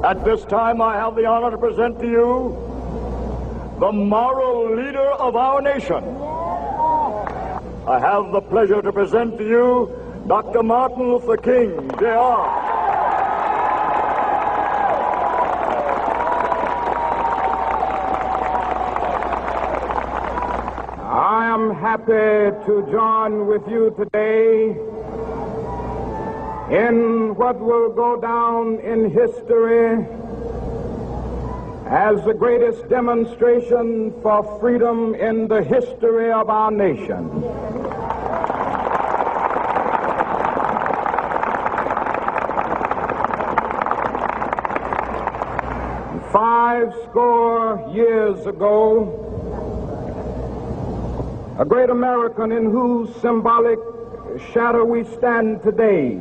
At this time, I have the honor to present to you the moral leader of our nation. I have the pleasure to present to you Dr. Martin Luther King, Jr. I am happy to join with you today in what will go down in history as the greatest demonstration for freedom in the history of our nation. Five score years ago, a great American in whose symbolic shadow we stand today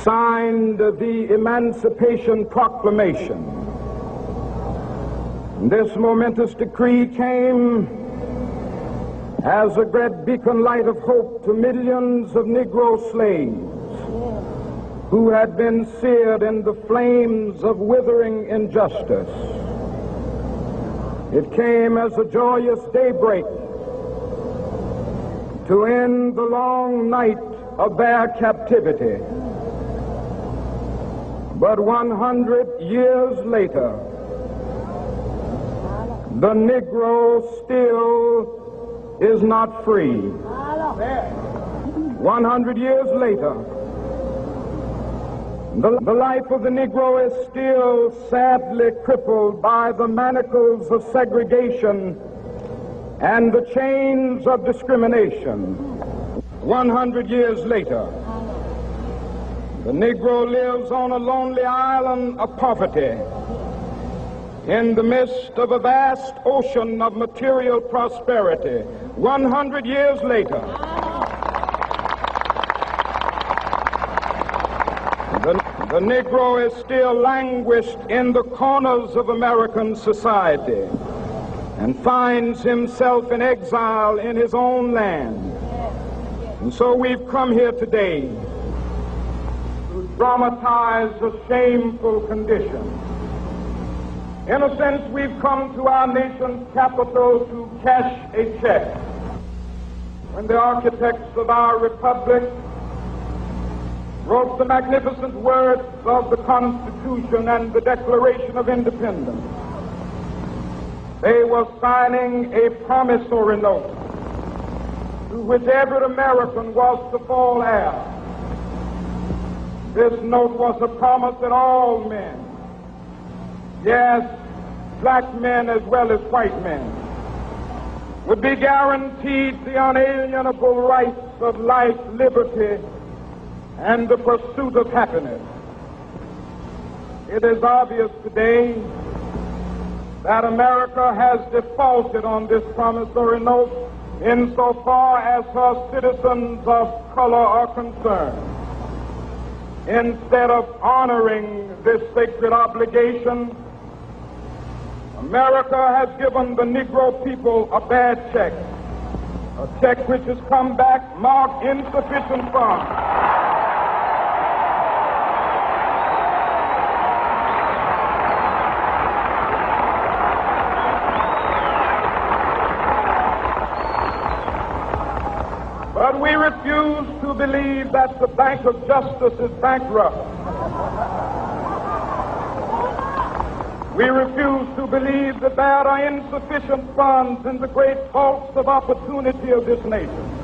signed the Emancipation Proclamation. This momentous decree came as a great beacon light of hope to millions of Negro slaves who had been seared in the flames of withering injustice. It came as a joyous daybreak to end the long night of their captivity. But 100 years later, the Negro still is not free. 100 years later, the life of the Negro is still sadly crippled by the manacles of segregation and the chains of discrimination. 100 years later, the Negro lives on a lonely island of poverty in the midst of a vast ocean of material prosperity. 100 years later, the Negro is still languished in the corners of American society and finds himself in exile in his own land. And so we've come here today to dramatize a shameful condition. In a sense, we've come to our nation's capital to cash a check. When the architects of our republic wrote the magnificent words of the Constitution and the Declaration of Independence, they were signing a promissory note to which every American was to fall heir. This note was a promise that all men, yes, black men as well as white men, would be guaranteed the unalienable rights of life, liberty, and the pursuit of happiness. It is obvious today that America has defaulted on this promissory note insofar as her citizens of color are concerned. Instead of honoring this sacred obligation, America has given the Negro people a bad check, a check which has come back marked insufficient funds. But we refuse to believe that the Bank of Justice is bankrupt. We refuse to believe that there are insufficient funds in the great vaults of opportunity of this nation.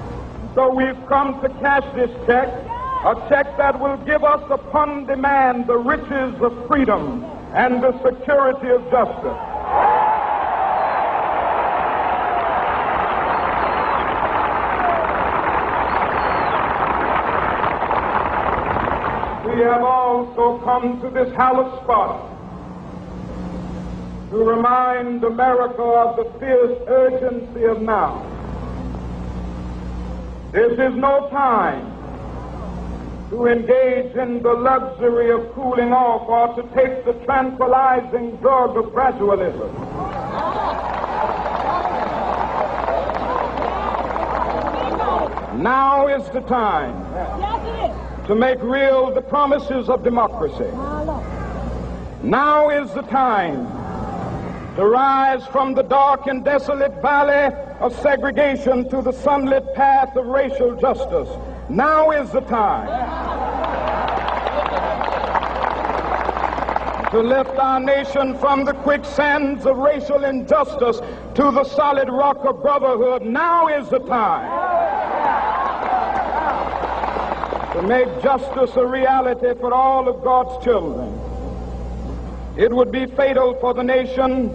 So we've come to cash this check, a check that will give us upon demand the riches of freedom and the security of justice. We have also come to this hallowed spot to remind America of the fierce urgency of now. This is no time to engage in the luxury of cooling off or to take the tranquilizing drug of gradualism. Now is the time to make real the promises of democracy. Now is the time to rise from the dark and desolate valley of segregation to the sunlit path of racial justice. Now is the time to lift our nation from the quicksands of racial injustice to the solid rock of brotherhood. Now is the time to make justice a reality for all of God's children. It would be fatal for the nation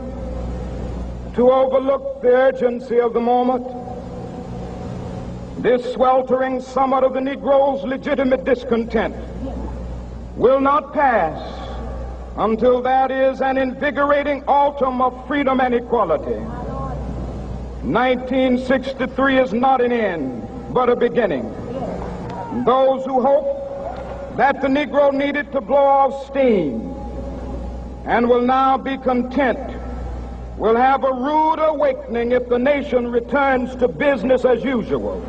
to overlook the urgency of the moment. This sweltering summit of the Negro's legitimate discontent will not pass until there is an invigorating autumn of freedom and equality. 1963 is not an end, but a beginning. Those who hope that the Negro needed to blow off steam and will now be content will have a rude awakening if the nation returns to business as usual.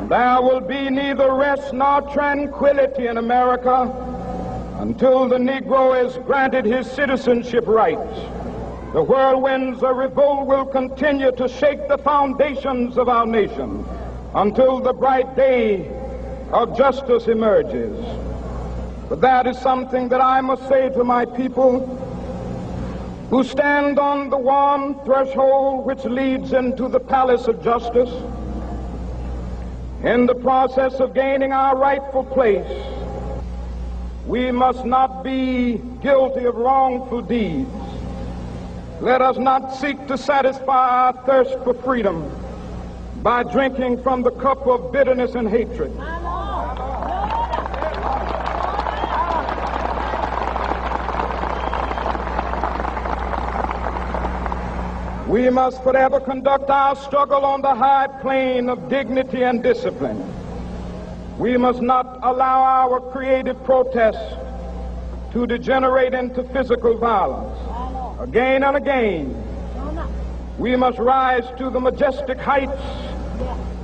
There will be neither rest nor tranquility in America until the Negro is granted his citizenship rights. The whirlwinds of revolt will continue to shake the foundations of our nation until the bright day of justice emerges. But that is something that I must say to my people who stand on the warm threshold which leads into the palace of justice. In the process of gaining our rightful place, we must not be guilty of wrongful deeds. Let us not seek to satisfy our thirst for freedom by drinking from the cup of bitterness and hatred. We must forever conduct our struggle on the high plane of dignity and discipline. We must not allow our creative protests to degenerate into physical violence. Again and again, we must rise to the majestic heights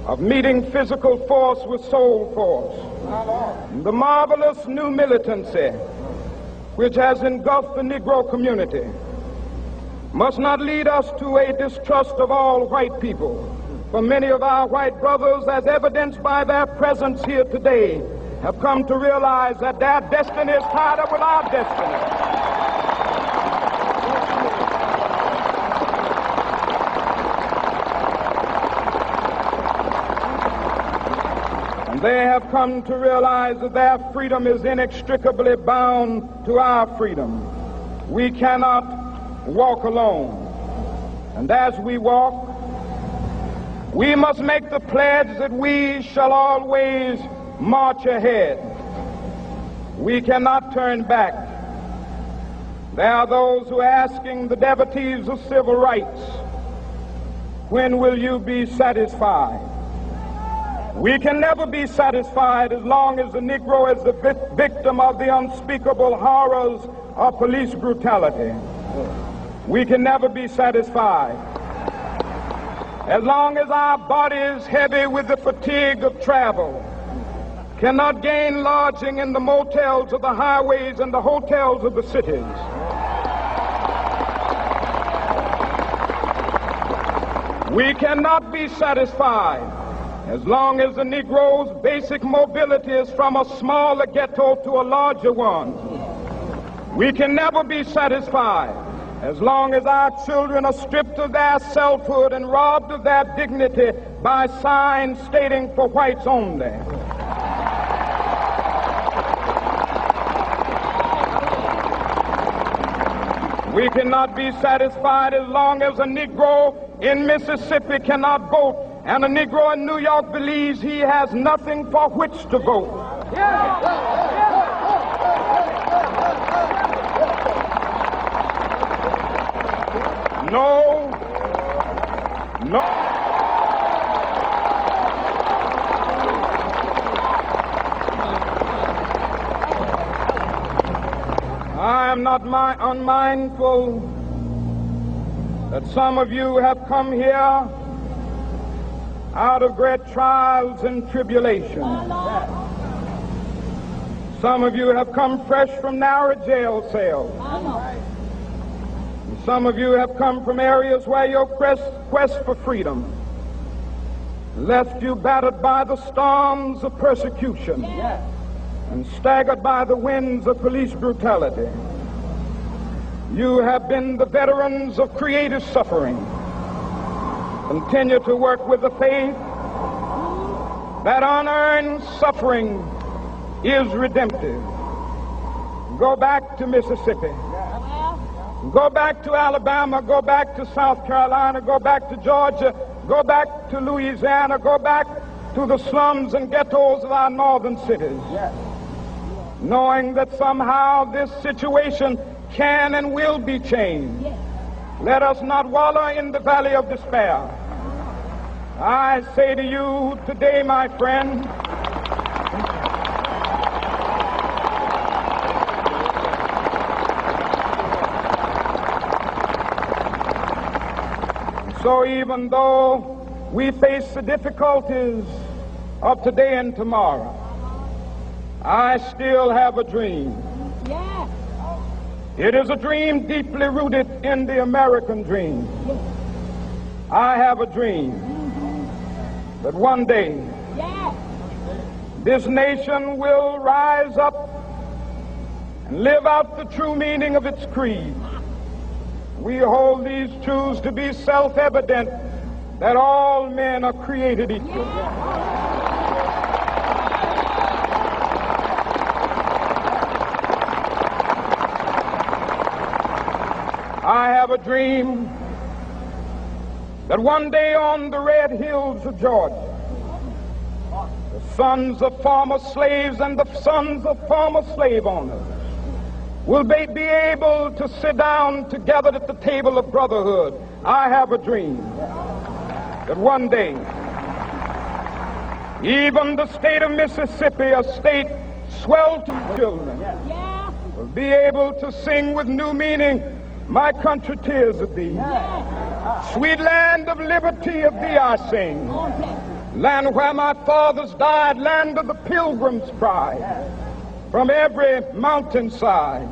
of meeting physical force with soul force. The marvelous new militancy which has engulfed the Negro community must not lead us to a distrust of all white people. For many of our white brothers, as evidenced by their presence here today, have come to realize that their destiny is tied up with our destiny. And they have come to realize that their freedom is inextricably bound to our freedom. We cannot walk alone. And as we walk, we must make the pledge that we shall always march ahead. We cannot turn back. There are those who are asking the devotees of civil rights, when will you be satisfied? We can never be satisfied as long as the Negro is the victim of the unspeakable horrors of police brutality. We can never be satisfied as long as our bodies, heavy with the fatigue of travel, cannot gain lodging in the motels of the highways and the hotels of the cities. We cannot be satisfied as long as the Negro's basic mobility is from a smaller ghetto to a larger one. We can never be satisfied as long as our children are stripped of their selfhood and robbed of their dignity by signs stating for whites only. We cannot be satisfied as long as a Negro in Mississippi cannot vote and a Negro in New York believes he has nothing for which to vote. No. I am not unmindful that some of you have come here out of great trials and tribulations. Some of you have come fresh from narrow jail cells. Some of you have come from areas where your quest for freedom left you battered by the storms of persecution and staggered by the winds of police brutality. You have been the veterans of creative suffering. Continue to work with the faith that unearned suffering is redemptive. Go back to Mississippi. Go back to Alabama. Go back to South Carolina. Go back to Georgia. Go back to Louisiana. Go back to the slums and ghettos of our northern cities. Knowing that somehow this situation can and will be changed. Let us not wallow in the valley of despair. I say to you today, my friend, so even though we face the difficulties of today and tomorrow, I still have a dream. Yes. It is a dream deeply rooted in the American dream. I have a dream that one day this nation will rise up and live out the true meaning of its creed. We hold these truths to be self-evident, that all men are created equal. I have a dream that one day on the red hills of Georgia, the sons of former slaves and the sons of former slave owners will be able to sit down together at the table of brotherhood. I have a dream that one day, even the state of Mississippi, a state sweltering with children, will be able to sing with new meaning, "My country, 'tis of thee. Sweet land of liberty, of thee I sing. Land where my fathers died, land of the pilgrim's pride. From every mountainside,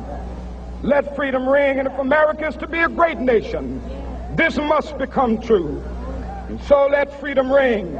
let freedom ring. And if America is to be a great nation, this must become true. And so let freedom ring